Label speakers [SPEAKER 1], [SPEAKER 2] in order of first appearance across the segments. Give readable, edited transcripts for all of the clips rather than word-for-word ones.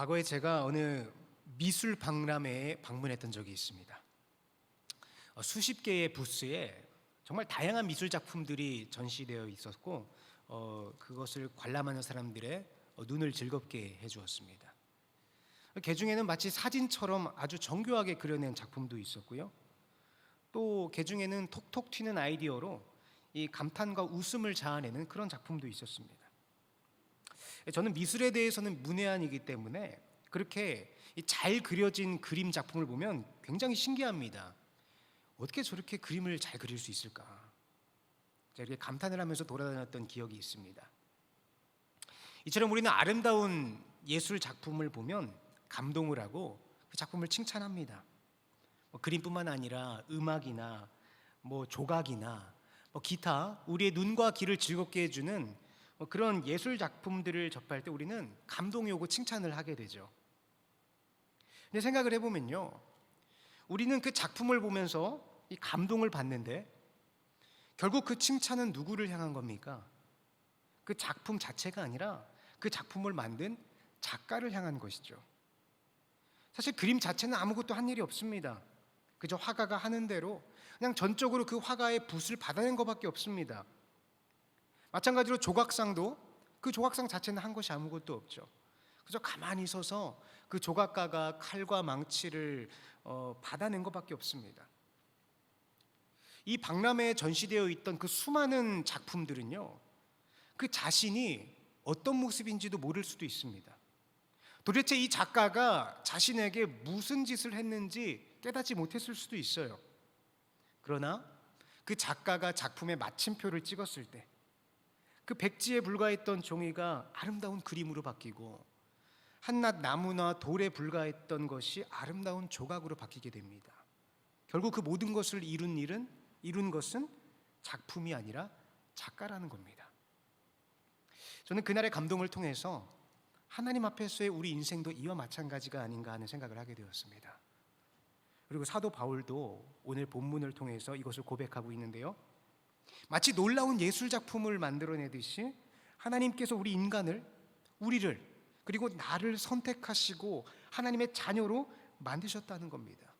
[SPEAKER 1] 과거에 제가 어느 미술 박람회에 방문했던 적이 있습니다. 수십 개의 부스에 정말 다양한 미술 작품들이 전시되어 있었고 그것을 관람하는 사람들의 눈을 즐겁게 해주었습니다. 그 중에는 마치 사진처럼 아주 정교하게 그려낸 작품도 있었고요. 또 그 중에는 톡톡 튀는 아이디어로 이 감탄과 웃음을 자아내는 그런 작품도 있었습니다. 저는 미술에 대해서는 문외한이기 때문에 그렇게 잘 그려진 그림 작품을 보면 굉장히 신기합니다. 어떻게 저렇게 그림을 잘 그릴 수 있을까? 제가 이렇게 감탄을 하면서 돌아다녔던 기억이 있습니다. 이처럼 우리는 아름다운 예술 작품을 보면 감동을 하고 그 작품을 칭찬합니다. 그림뿐만 아니라 음악이나 조각이나 기타, 우리의 눈과 귀를 즐겁게 해주는 그런 예술 작품들을 접할 때 우리는 감동이 오고 칭찬을 하게 되죠. 근데 생각을 해보면요, 우리는 그 작품을 보면서 이 감동을 받는데 결국 그 칭찬은 누구를 향한 겁니까? 그 작품 자체가 아니라 그 작품을 만든 작가를 향한 것이죠. 사실 그림 자체는 아무것도 한 일이 없습니다. 그저 화가가 하는 대로 그냥 전적으로 그 화가의 붓을 받아낸 것밖에 없습니다. 마찬가지로 조각상도 그 조각상 자체는 한 것이 아무것도 없죠. 그저 가만히 서서 그 조각가가 칼과 망치를 받아낸 것밖에 없습니다. 이 박람회에 전시되어 있던 그 수많은 작품들은요, 그 자신이 어떤 모습인지도 모를 수도 있습니다. 도대체 이 작가가 자신에게 무슨 짓을 했는지 깨닫지 못했을 수도 있어요. 그러나 그 작가가 작품의 마침표를 찍었을 때 그 백지에 불과했던 종이가 아름다운 그림으로 바뀌고 한낱 나무나 돌에 불과했던 것이 아름다운 조각으로 바뀌게 됩니다. 결국 그 모든 것을 이룬 것은 작품이 아니라 작가라는 겁니다. 저는 그날의 감동을 통해서 하나님 앞에서의 우리 인생도 이와 마찬가지가 아닌가 하는 생각을 하게 되었습니다. 그리고 사도 바울도 오늘 본문을 통해서 이것을 고백하고 있는데요, 마치 놀라운 예술 작품을 만들어내듯이 하나님께서 우리를 그리고 나를 선택하시고 하나님의 자녀로 만드셨다는 겁니다.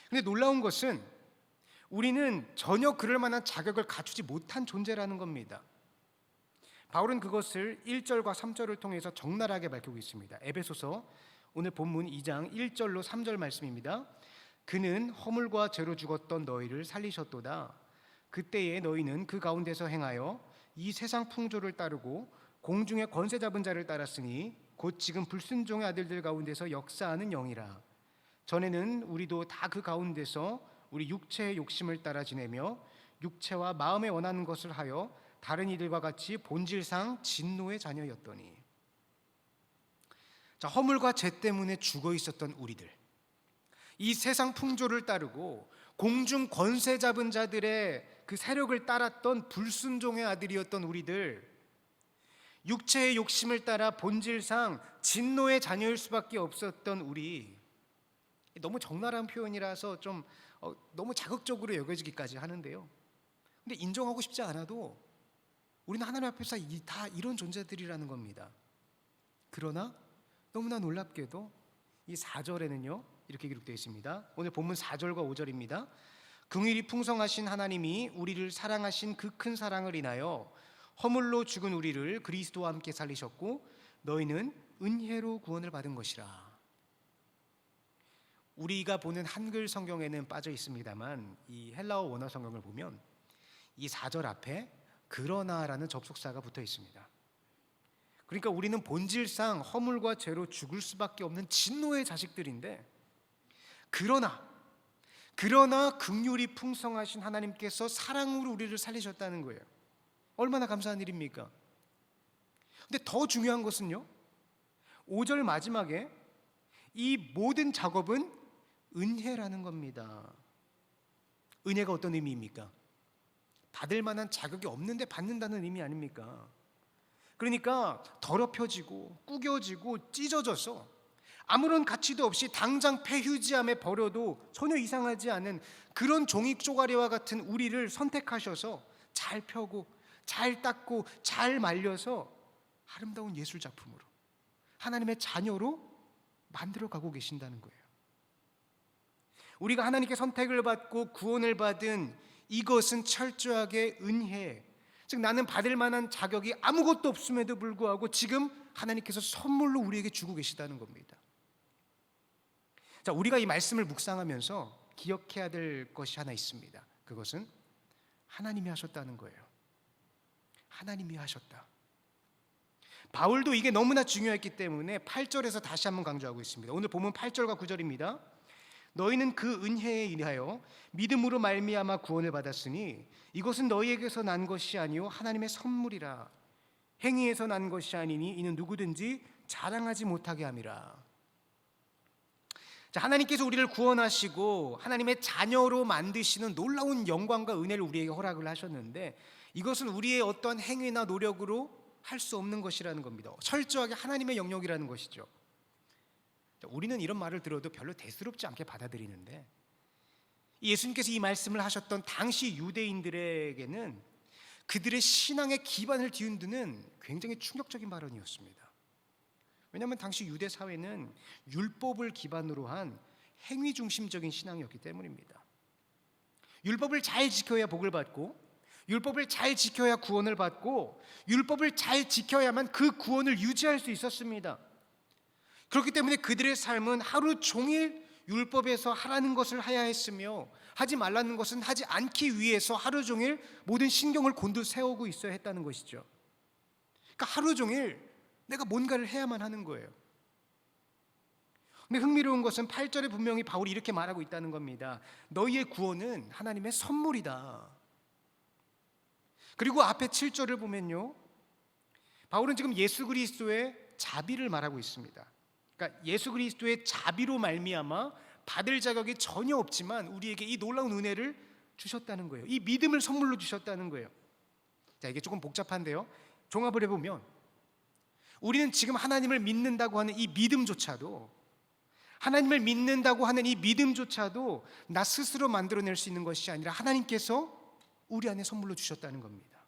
[SPEAKER 1] 그런데 놀라운 것은 우리는 전혀 그럴 만한 자격을 갖추지 못한 존재라는 겁니다. 바울은 그것을 1절과 3절을 통해서 적나라하게 밝히고 있습니다. 에베소서 오늘 본문 2장 1절로 3절 말씀입니다. 그는 허물과 죄로 죽었던 너희를 살리셨도다. 그때에 너희는 그 가운데서 행하여 이 세상 풍조를 따르고 공중의 권세 잡은 자를 따랐으니 곧 지금 불순종의 아들들 가운데서 역사하는 영이라. 전에는 우리도 다 그 가운데서 우리 육체의 욕심을 따라 지내며 육체와 마음에 원하는 것을 하여 다른 이들과 같이 본질상 진노의 자녀였더니. 허물과 죄 때문에 죽어 있었던 우리들, 이 세상 풍조를 따르고 공중 권세 잡은 자들의 그 세력을 따랐던 불순종의 아들이었던 우리들, 육체의 욕심을 따라 본질상 진노의 자녀일 수밖에 없었던 우리, 너무 적나라한 표현이라서 좀 너무 자극적으로 여겨지기까지 하는데요, 근데 인정하고 싶지 않아도 우리는 하나님 앞에서 다 이런 존재들이라는 겁니다. 그러나 너무나 놀랍게도 이 4절에는요 이렇게 기록되어 있습니다. 오늘 본문 4절과 5절입니다. 긍휼이 풍성하신 하나님이 우리를 사랑하신 그 큰 사랑을 인하여 허물로 죽은 우리를 그리스도와 함께 살리셨고 너희는 은혜로 구원을 받은 것이라. 우리가 보는 한글 성경에는 빠져 있습니다만 이 헬라어 원어 성경을 보면 이 4절 앞에 그러나라는 접속사가 붙어 있습니다. 그러니까 우리는 본질상 허물과 죄로 죽을 수밖에 없는 진노의 자식들인데, 그러나 긍휼이 풍성하신 하나님께서 사랑으로 우리를 살리셨다는 거예요. 얼마나 감사한 일입니까? 근데 더 중요한 것은요, 5절 마지막에 이 모든 작업은 은혜라는 겁니다. 은혜가 어떤 의미입니까? 받을 만한 자격이 없는데 받는다는 의미 아닙니까? 그러니까 더럽혀지고 구겨지고 찢어져서 아무런 가치도 없이 당장 폐휴지함에 버려도 전혀 이상하지 않은 그런 종이 쪼가리와 같은 우리를 선택하셔서 잘 펴고 잘 닦고 잘 말려서 아름다운 예술 작품으로, 하나님의 자녀로 만들어 가고 계신다는 거예요. 우리가 하나님께 선택을 받고 구원을 받은 이것은 철저하게 은혜, 즉 나는 받을 만한 자격이 아무것도 없음에도 불구하고 지금 하나님께서 선물로 우리에게 주고 계시다는 겁니다. 자, 우리가 이 말씀을 묵상하면서 기억해야 될 것이 하나 있습니다. 그것은 하나님이 하셨다는 거예요. 하나님이 하셨다. 바울도 이게 너무나 중요했기 때문에 8절에서 다시 한번 강조하고 있습니다. 오늘 본문 8절과 9절입니다. 너희는 그 은혜에 인하여 믿음으로 말미암아 구원을 받았으니 이것은 너희에게서 난 것이 아니요 하나님의 선물이라. 행위에서 난 것이 아니니 이는 누구든지 자랑하지 못하게 함이라. 자, 하나님께서 우리를 구원하시고 하나님의 자녀로 만드시는 놀라운 영광과 은혜를 우리에게 허락을 하셨는데 이것은 우리의 어떤 행위나 노력으로 할 수 없는 것이라는 겁니다. 철저하게 하나님의 영역이라는 것이죠. 우리는 이런 말을 들어도 별로 대수롭지 않게 받아들이는데 예수님께서 이 말씀을 하셨던 당시 유대인들에게는 그들의 신앙의 기반을 뒤흔드는 굉장히 충격적인 발언이었습니다. 왜냐하면 당시 유대 사회는 율법을 기반으로 한 행위 중심적인 신앙이었기 때문입니다. 율법을 잘 지켜야 복을 받고 율법을 잘 지켜야 구원을 받고 율법을 잘 지켜야만 그 구원을 유지할 수 있었습니다. 그렇기 때문에 그들의 삶은 하루 종일 율법에서 하라는 것을 해야 했으며 하지 말라는 것은 하지 않기 위해서 하루 종일 모든 신경을 곤두세우고 있어야 했다는 것이죠. 그러니까 하루 종일 내가 뭔가를 해야만 하는 거예요. 근데 흥미로운 것은 8절에 분명히 바울이 이렇게 말하고 있다는 겁니다. 너희의 구원은 하나님의 선물이다. 그리고 앞에 7절을 보면요, 바울은 지금 예수 그리스도의 자비를 말하고 있습니다. 그러니까 예수 그리스도의 자비로 말미암아 받을 자격이 전혀 없지만 우리에게 이 놀라운 은혜를 주셨다는 거예요. 이 믿음을 선물로 주셨다는 거예요. 자, 이게 조금 복잡한데요, 종합을 해보면 우리는 지금 하나님을 믿는다고 하는 이 믿음조차도, 하나님을 믿는다고 하는 이 믿음조차도 나 스스로 만들어낼 수 있는 것이 아니라 하나님께서 우리 안에 선물로 주셨다는 겁니다.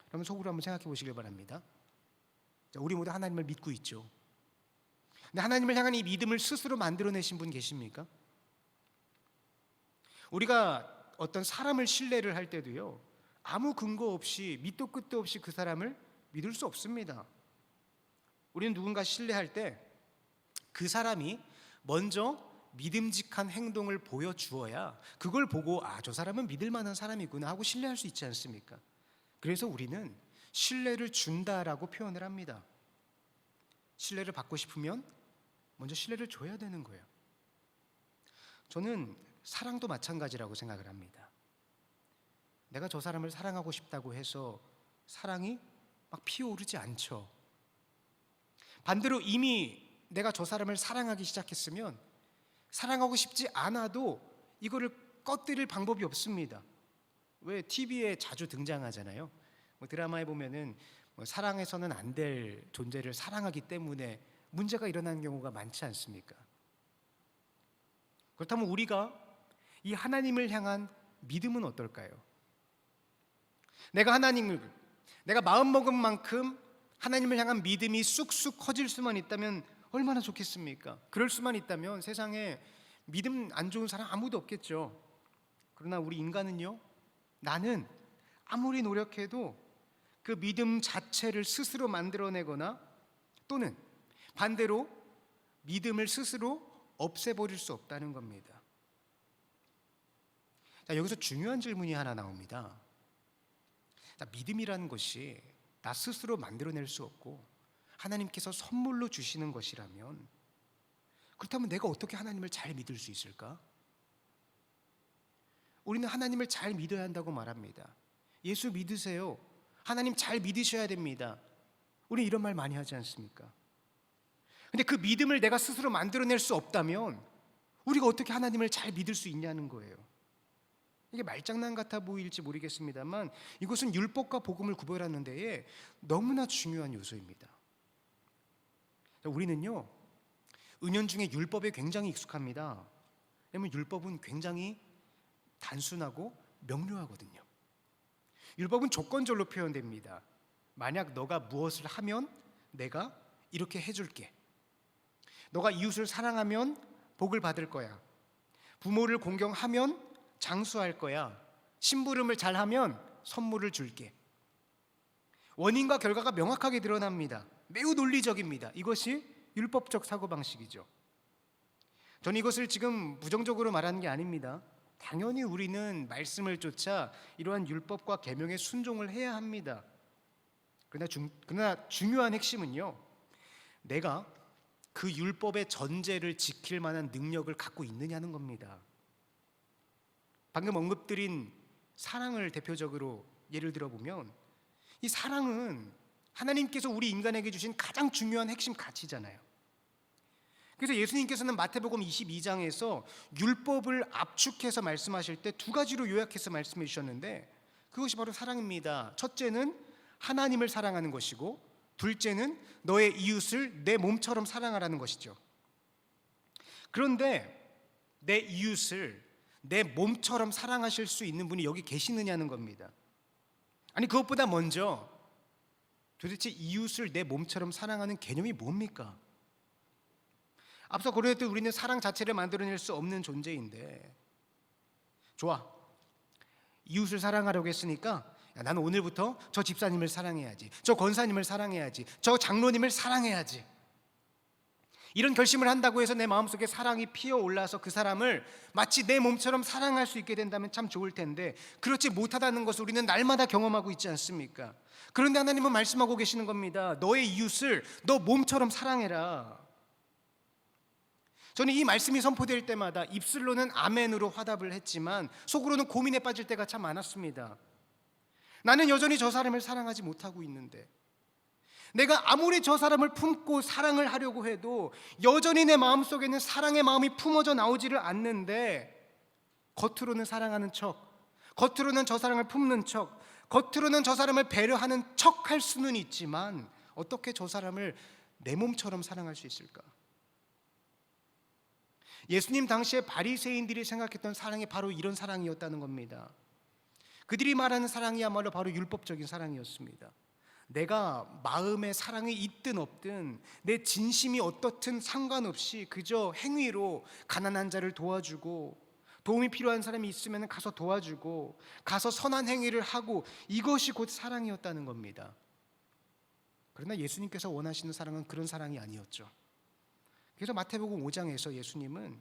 [SPEAKER 1] 그러면 속으로 한번 생각해 보시길 바랍니다. 자, 우리 모두 하나님을 믿고 있죠. 근데 하나님을 향한 이 믿음을 스스로 만들어내신 분 계십니까? 우리가 어떤 사람을 신뢰를 할 때도요, 아무 근거 없이 밑도 끝도 없이 그 사람을 믿을 수 없습니다. 우리는 누군가 신뢰할 때 그 사람이 먼저 믿음직한 행동을 보여주어야 그걸 보고 저 사람은 믿을 만한 사람이구나 하고 신뢰할 수 있지 않습니까? 그래서 우리는 신뢰를 준다라고 표현을 합니다. 신뢰를 받고 싶으면 먼저 신뢰를 줘야 되는 거예요. 저는 사랑도 마찬가지라고 생각을 합니다. 내가 저 사람을 사랑하고 싶다고 해서 사랑이 막 피어오르지 않죠. 반대로 이미 내가 저 사람을 사랑하기 시작했으면 사랑하고 싶지 않아도 이거를 꺼뜨릴 방법이 없습니다. 왜 TV에 자주 등장하잖아요. 드라마에 보면은 사랑해서는 안 될 존재를 사랑하기 때문에 문제가 일어나는 경우가 많지 않습니까? 그렇다면 우리가 이 하나님을 향한 믿음은 어떨까요? 내가 마음먹은 만큼 하나님을 향한 믿음이 쑥쑥 커질 수만 있다면 얼마나 좋겠습니까? 그럴 수만 있다면 세상에 믿음 안 좋은 사람 아무도 없겠죠. 그러나 우리 인간은요, 나는 아무리 노력해도 그 믿음 자체를 스스로 만들어내거나 또는 반대로 믿음을 스스로 없애버릴 수 없다는 겁니다. 자, 여기서 중요한 질문이 하나 나옵니다. 자, 믿음이라는 것이 나 스스로 만들어낼 수 없고 하나님께서 선물로 주시는 것이라면, 그렇다면 내가 어떻게 하나님을 잘 믿을 수 있을까? 우리는 하나님을 잘 믿어야 한다고 말합니다. 예수 믿으세요. 하나님 잘 믿으셔야 됩니다. 우리 이런 말 많이 하지 않습니까? 근데 그 믿음을 내가 스스로 만들어낼 수 없다면 우리가 어떻게 하나님을 잘 믿을 수 있냐는 거예요. 이게 말장난 같아 보일지 모르겠습니다만 이것은 율법과 복음을 구별하는 데에 너무나 중요한 요소입니다. 우리는요, 은연중에 율법에 굉장히 익숙합니다. 왜냐하면 율법은 굉장히 단순하고 명료하거든요. 율법은 조건절로 표현됩니다. 만약 너가 무엇을 하면 내가 이렇게 해줄게. 너가 이웃을 사랑하면 복을 받을 거야. 부모를 공경하면 장수할 거야. 심부름을 잘하면 선물을 줄게. 원인과 결과가 명확하게 드러납니다. 매우 논리적입니다. 이것이 율법적 사고방식이죠. 저는 이것을 지금 부정적으로 말하는 게 아닙니다. 당연히 우리는 말씀을 쫓아 이러한 율법과 계명에 순종을 해야 합니다. 그러나 중요한 핵심은요, 내가 그 율법의 전제를 지킬 만한 능력을 갖고 있느냐는 겁니다. 방금 언급드린 사랑을 대표적으로 예를 들어보면, 이 사랑은 하나님께서 우리 인간에게 주신 가장 중요한 핵심 가치잖아요. 그래서 예수님께서는 마태복음 22장에서 율법을 압축해서 말씀하실 때 두 가지로 요약해서 말씀해 주셨는데, 그것이 바로 사랑입니다. 첫째는 하나님을 사랑하는 것이고, 둘째는 너의 이웃을 내 몸처럼 사랑하라는 것이죠. 그런데 내 이웃을 내 몸처럼 사랑하실 수 있는 분이 여기 계시느냐는 겁니다. 아니, 그것보다 먼저 도대체 이웃을 내 몸처럼 사랑하는 개념이 뭡니까? 앞서 고려했듯 우리는 사랑 자체를 만들어낼 수 없는 존재인데, 좋아, 이웃을 사랑하려고 했으니까 나는 오늘부터 저 집사님을 사랑해야지, 저 권사님을 사랑해야지, 저 장로님을 사랑해야지, 이런 결심을 한다고 해서 내 마음속에 사랑이 피어올라서 그 사람을 마치 내 몸처럼 사랑할 수 있게 된다면 참 좋을 텐데, 그렇지 못하다는 것을 우리는 날마다 경험하고 있지 않습니까? 그런데 하나님은 말씀하고 계시는 겁니다. 너의 이웃을 너 몸처럼 사랑해라. 저는 이 말씀이 선포될 때마다 입술로는 아멘으로 화답을 했지만 속으로는 고민에 빠질 때가 참 많았습니다. 나는 여전히 저 사람을 사랑하지 못하고 있는데, 내가 아무리 저 사람을 품고 사랑을 하려고 해도 여전히 내 마음속에는 사랑의 마음이 품어져 나오지를 않는데, 겉으로는 사랑하는 척, 겉으로는 저 사랑을 품는 척, 겉으로는 저 사람을 배려하는 척 할 수는 있지만 어떻게 저 사람을 내 몸처럼 사랑할 수 있을까? 예수님 당시에 바리새인들이 생각했던 사랑이 바로 이런 사랑이었다는 겁니다. 그들이 말하는 사랑이야말로 바로 율법적인 사랑이었습니다. 내가 마음에 사랑이 있든 없든, 내 진심이 어떻든 상관없이 그저 행위로 가난한 자를 도와주고, 도움이 필요한 사람이 있으면 가서 도와주고, 가서 선한 행위를 하고, 이것이 곧 사랑이었다는 겁니다. 그러나 예수님께서 원하시는 사랑은 그런 사랑이 아니었죠. 그래서 마태복음 5장에서 예수님은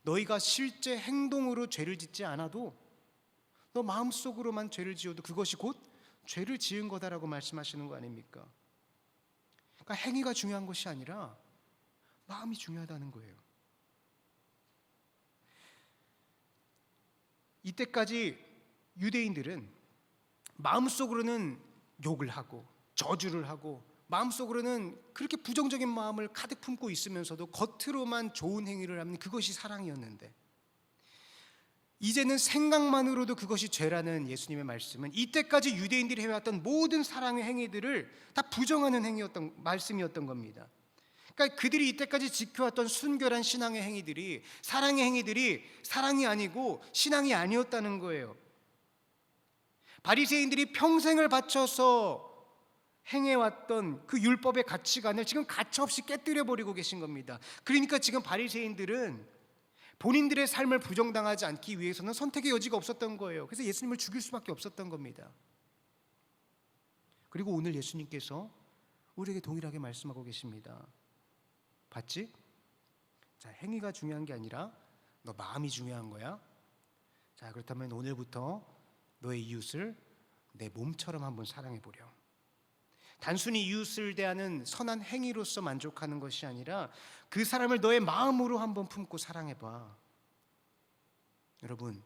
[SPEAKER 1] 너희가 실제 행동으로 죄를 짓지 않아도, 너 마음속으로만 죄를 지어도 그것이 곧 죄를 지은 거다라고 말씀하시는 거 아닙니까? 그러니까 행위가 중요한 것이 아니라 마음이 중요하다는 거예요. 이때까지 유대인들은 마음속으로는 욕을 하고 저주를 하고 마음속으로는 그렇게 부정적인 마음을 가득 품고 있으면서도 겉으로만 좋은 행위를 하는 그것이 사랑이었는데, 이제는 생각만으로도 그것이 죄라는 예수님의 말씀은 이때까지 유대인들이 해왔던 모든 사랑의 행위들을 다 부정하는 말씀이었던 겁니다. 그러니까 그들이 이때까지 지켜왔던 순결한 신앙의 행위들이, 사랑의 행위들이 사랑이 아니고 신앙이 아니었다는 거예요. 바리새인들이 평생을 바쳐서 행해왔던 그 율법의 가치관을 지금 가차없이 깨뜨려 버리고 계신 겁니다. 그러니까 지금 바리새인들은 본인들의 삶을 부정당하지 않기 위해서는 선택의 여지가 없었던 거예요. 그래서 예수님을 죽일 수밖에 없었던 겁니다. 그리고 오늘 예수님께서 우리에게 동일하게 말씀하고 계십니다. 봤지? 자, 행위가 중요한 게 아니라 너 마음이 중요한 거야. 자, 그렇다면 오늘부터 너의 이웃을 내 몸처럼 한번 사랑해 보렴. 단순히 이웃을 대하는 선한 행위로서 만족하는 것이 아니라 그 사람을 너의 마음으로 한번 품고 사랑해봐. 여러분,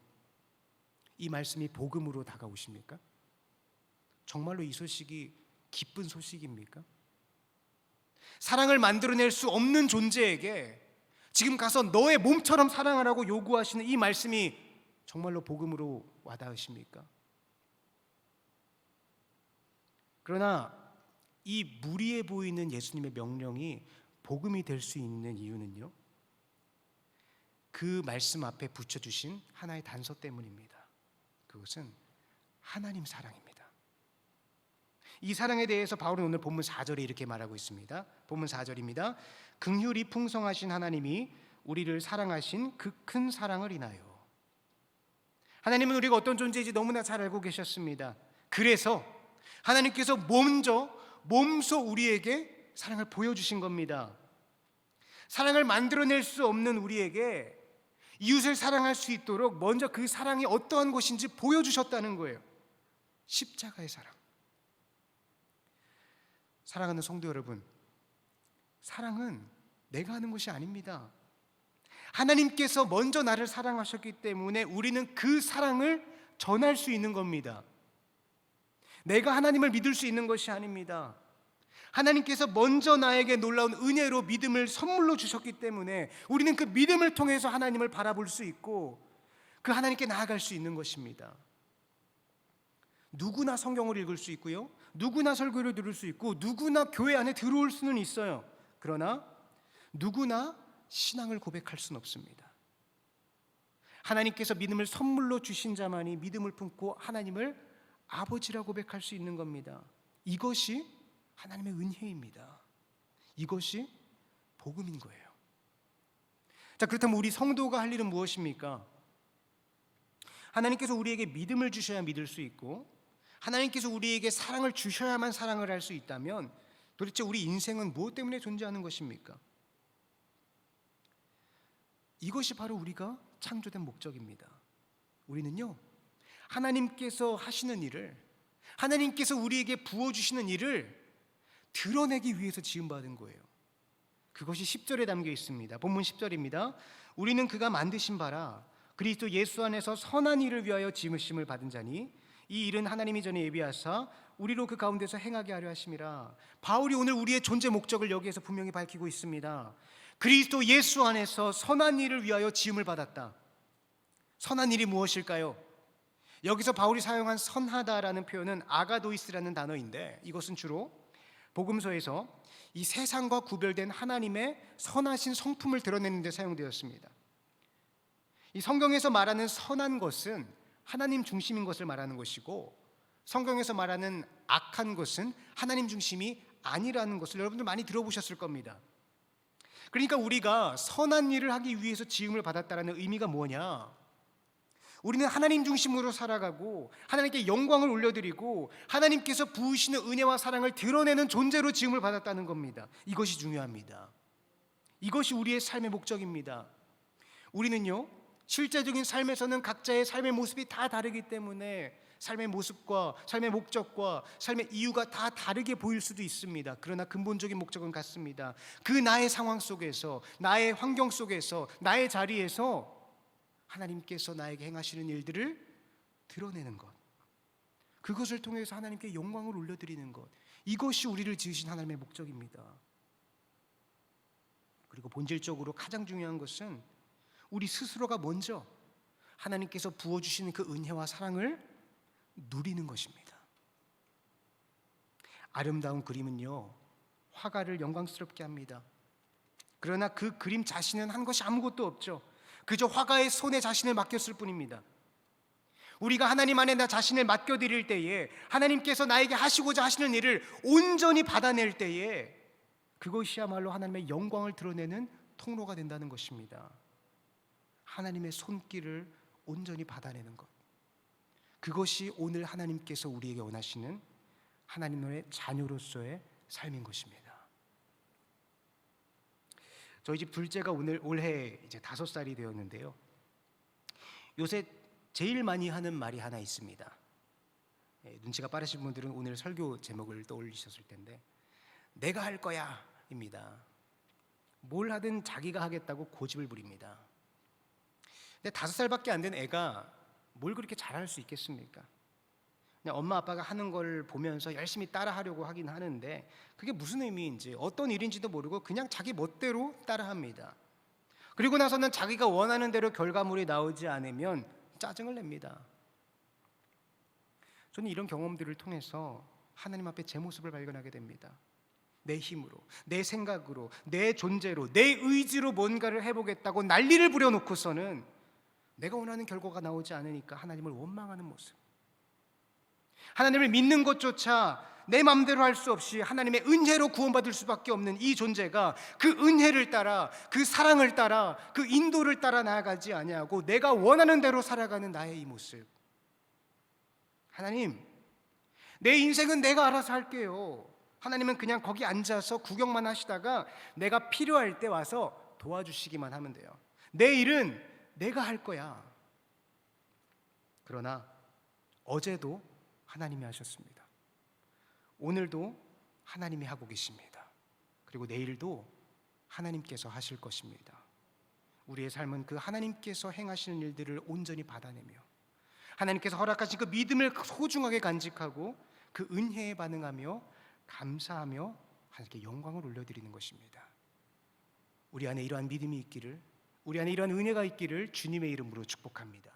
[SPEAKER 1] 이 말씀이 복음으로 다가오십니까? 정말로 이 소식이 기쁜 소식입니까? 사랑을 만들어낼 수 없는 존재에게 지금 가서 너의 몸처럼 사랑하라고 요구하시는 이 말씀이 정말로 복음으로 와닿으십니까? 그러나 이 무리해 보이는 예수님의 명령이 복음이 될 수 있는 이유는요, 그 말씀 앞에 붙여주신 하나의 단서 때문입니다. 그것은 하나님 사랑입니다. 이 사랑에 대해서 바울은 오늘 본문 4절에 이렇게 말하고 있습니다. 본문 4절입니다. 긍휼이 풍성하신 하나님이 우리를 사랑하신 그 큰 사랑을 인하여. 하나님은 우리가 어떤 존재인지 너무나 잘 알고 계셨습니다. 그래서 하나님께서 먼저 몸소 우리에게 사랑을 보여주신 겁니다. 사랑을 만들어낼 수 없는 우리에게 이웃을 사랑할 수 있도록 먼저 그 사랑이 어떠한 것인지 보여주셨다는 거예요. 십자가의 사랑. 사랑하는 성도 여러분, 사랑은 내가 하는 것이 아닙니다. 하나님께서 먼저 나를 사랑하셨기 때문에 우리는 그 사랑을 전할 수 있는 겁니다. 내가 하나님을 믿을 수 있는 것이 아닙니다. 하나님께서 먼저 나에게 놀라운 은혜로 믿음을 선물로 주셨기 때문에 우리는 그 믿음을 통해서 하나님을 바라볼 수 있고 그 하나님께 나아갈 수 있는 것입니다. 누구나 성경을 읽을 수 있고요, 누구나 설교를 들을 수 있고, 누구나 교회 안에 들어올 수는 있어요. 그러나 누구나 신앙을 고백할 수는 없습니다. 하나님께서 믿음을 선물로 주신 자만이 믿음을 품고 하나님을 아버지라 고백할 수 있는 겁니다. 이것이 하나님의 은혜입니다. 이것이 복음인 거예요. 자, 그렇다면 우리 성도가 할 일은 무엇입니까? 하나님께서 우리에게 믿음을 주셔야 믿을 수 있고, 하나님께서 우리에게 사랑을 주셔야만 사랑을 할 수 있다면 도대체 우리 인생은 무엇 때문에 존재하는 것입니까? 이것이 바로 우리가 창조된 목적입니다. 우리는요, 하나님께서 하시는 일을, 하나님께서 우리에게 부어주시는 일을 드러내기 위해서 지음받은 거예요. 그것이 10절에 담겨 있습니다. 본문 10절입니다. 우리는 그가 만드신 바라 그리스도 예수 안에서 선한 일을 위하여 지으심을 받은 자니 이 일은 하나님이 전에 예비하사 우리로 그 가운데서 행하게 하려 하심이라. 바울이 오늘 우리의 존재 목적을 여기에서 분명히 밝히고 있습니다. 그리스도 예수 안에서 선한 일을 위하여 지음을 받았다. 선한 일이 무엇일까요? 여기서 바울이 사용한 선하다라는 표현은 아가도이스라는 단어인데, 이것은 주로 복음서에서 이 세상과 구별된 하나님의 선하신 성품을 드러내는 데 사용되었습니다. 이 성경에서 말하는 선한 것은 하나님 중심인 것을 말하는 것이고, 성경에서 말하는 악한 것은 하나님 중심이 아니라는 것을 여러분들 많이 들어보셨을 겁니다. 그러니까 우리가 선한 일을 하기 위해서 지음을 받았다는 의미가 뭐냐? 우리는 하나님 중심으로 살아가고 하나님께 영광을 올려드리고 하나님께서 부으시는 은혜와 사랑을 드러내는 존재로 지음을 받았다는 겁니다. 이것이 중요합니다. 이것이 우리의 삶의 목적입니다. 우리는요, 실제적인 삶에서는 각자의 삶의 모습이 다 다르기 때문에 삶의 모습과 삶의 목적과 삶의 이유가 다 다르게 보일 수도 있습니다. 그러나 근본적인 목적은 같습니다. 그 나의 상황 속에서, 나의 환경 속에서, 나의 자리에서 하나님께서 나에게 행하시는 일들을 드러내는 것, 그것을 통해서 하나님께 영광을 올려드리는 것, 이것이 우리를 지으신 하나님의 목적입니다. 그리고 본질적으로 가장 중요한 것은 우리 스스로가 먼저 하나님께서 부어주시는 그 은혜와 사랑을 누리는 것입니다. 아름다운 그림은요, 화가를 영광스럽게 합니다. 그러나 그 그림 자신은 한 것이 아무것도 없죠. 그저 화가의 손에 자신을 맡겼을 뿐입니다. 우리가 하나님 안에 나 자신을 맡겨드릴 때에 하나님께서 나에게 하시고자 하시는 일을 온전히 받아낼 때에 그것이야말로 하나님의 영광을 드러내는 통로가 된다는 것입니다. 하나님의 손길을 온전히 받아내는 것, 그것이 오늘 하나님께서 우리에게 원하시는 하나님의 자녀로서의 삶인 것입니다. 저희 집 둘째가 올해 이제 5살이 되었는데요, 요새 제일 많이 하는 말이 하나 있습니다. 눈치가 빠르신 분들은 오늘 설교 제목을 떠올리셨을 텐데, 내가 할 거야 입니다. 뭘 하든 자기가 하겠다고 고집을 부립니다. 근데 5살밖에 안 된 애가 뭘 그렇게 잘할 수 있겠습니까? 그냥 엄마 아빠가 하는 걸 보면서 열심히 따라하려고 하긴 하는데 그게 무슨 의미인지, 어떤 일인지도 모르고 그냥 자기 멋대로 따라합니다. 그리고 나서는 자기가 원하는 대로 결과물이 나오지 않으면 짜증을 냅니다. 저는 이런 경험들을 통해서 하나님 앞에 제 모습을 발견하게 됩니다. 내 힘으로, 내 생각으로, 내 존재로, 내 의지로 뭔가를 해보겠다고 난리를 부려놓고서는 내가 원하는 결과가 나오지 않으니까 하나님을 원망하는 모습, 하나님을 믿는 것조차 내 마음대로 할 수 없이 하나님의 은혜로 구원받을 수밖에 없는 이 존재가 그 은혜를 따라, 그 사랑을 따라, 그 인도를 따라 나아가지 아니하고 내가 원하는 대로 살아가는 나의 이 모습. 하나님, 내 인생은 내가 알아서 할게요. 하나님은 그냥 거기 앉아서 구경만 하시다가 내가 필요할 때 와서 도와주시기만 하면 돼요. 내 일은 내가 할 거야. 그러나 어제도 하나님이 하셨습니다. 오늘도 하나님이 하고 계십니다. 그리고 내일도 하나님께서 하실 것입니다. 우리의 삶은 그 하나님께서 행하시는 일들을 온전히 받아내며 하나님께서 허락하신 그 믿음을 소중하게 간직하고 그 은혜에 반응하며 감사하며 하나님께 영광을 올려드리는 것입니다. 우리 안에 이러한 믿음이 있기를, 우리 안에 이러한 은혜가 있기를 주님의 이름으로 축복합니다.